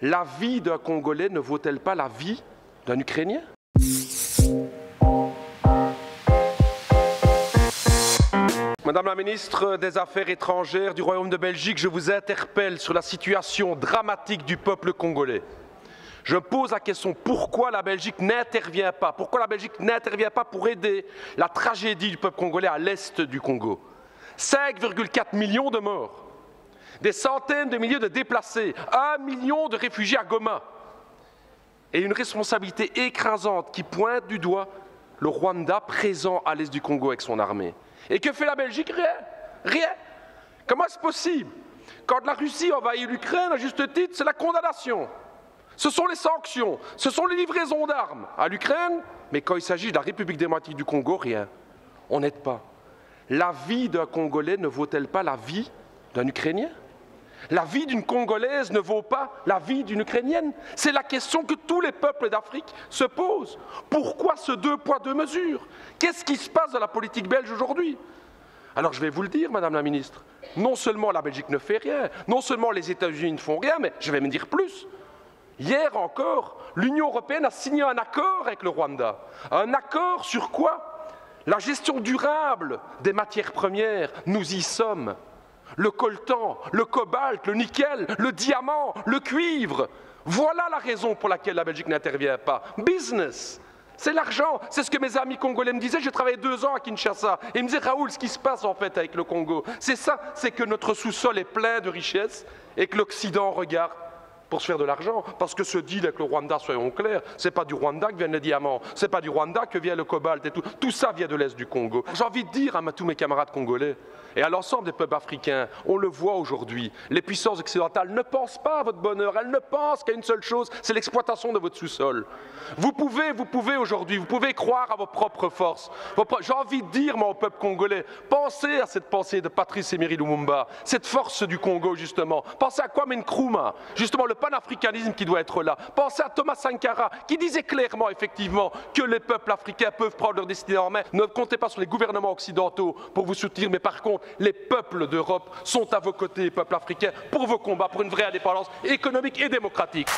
La vie d'un Congolais ne vaut-elle pas la vie d'un Ukrainien? Madame la ministre des Affaires étrangères du Royaume de Belgique, je vous interpelle sur la situation dramatique du peuple congolais. Je pose la question, pourquoi la Belgique n'intervient pas? Pourquoi la Belgique n'intervient pas pour aider la tragédie du peuple congolais à l'est du Congo? 5,4 millions de morts, des centaines de milliers de déplacés, 1 million de réfugiés à Goma, et une responsabilité écrasante qui pointe du doigt le Rwanda présent à l'est du Congo avec son armée. Et que fait la Belgique? Rien. Rien. Comment est-ce possible? Quand la Russie envahit l'Ukraine, à juste titre, c'est la condamnation. Ce sont les sanctions, ce sont les livraisons d'armes à l'Ukraine, mais quand il s'agit de la République démocratique du Congo, rien. On n'aide pas. La vie d'un Congolais ne vaut-elle pas la vie d'un Ukrainien? La vie d'une Congolaise ne vaut pas la vie d'une Ukrainienne? C'est la question que tous les peuples d'Afrique se posent. Pourquoi ce deux poids, deux mesures? Qu'est-ce qui se passe dans la politique belge aujourd'hui? Alors je vais vous le dire, Madame la Ministre, non seulement la Belgique ne fait rien, non seulement les États-Unis ne font rien, mais je vais me dire plus. Hier encore, l'Union européenne a signé un accord avec le Rwanda. Un accord sur quoi? La gestion durable des matières premières, nous y sommes. Le coltan, le cobalt, le nickel, le diamant, le cuivre. Voilà la raison pour laquelle la Belgique n'intervient pas. Business, c'est l'argent. C'est ce que mes amis congolais me disaient. J'ai travaillé 2 ans à Kinshasa. Et ils me disaient, Raoul, ce qui se passe en fait avec le Congo, c'est ça, c'est que notre sous-sol est plein de richesses et que l'Occident regarde pour se faire de l'argent, parce que ce deal avec le Rwanda, soyons clairs, c'est pas du Rwanda que viennent les diamants, c'est pas du Rwanda que vient le cobalt et tout. Tout ça vient de l'Est du Congo. J'ai envie de dire à tous mes camarades congolais et à l'ensemble des peuples africains, on le voit aujourd'hui, les puissances occidentales ne pensent pas à votre bonheur, elles ne pensent qu'à une seule chose, c'est l'exploitation de votre sous-sol. Vous pouvez aujourd'hui, vous pouvez croire à vos propres forces. J'ai envie de dire, moi, au peuple congolais, pensez à cette pensée de Patrice Emery Lumumba, cette force du Congo, justement. Pensez à Kwame Nkrumah, justement, le panafricanisme qui doit être là. Pensez à Thomas Sankara, qui disait clairement, effectivement, que les peuples africains peuvent prendre leur destinée en main. Ne comptez pas sur les gouvernements occidentaux pour vous soutenir, mais par contre, les peuples d'Europe sont à vos côtés, les peuples africains, pour vos combats, pour une vraie indépendance économique et démocratique.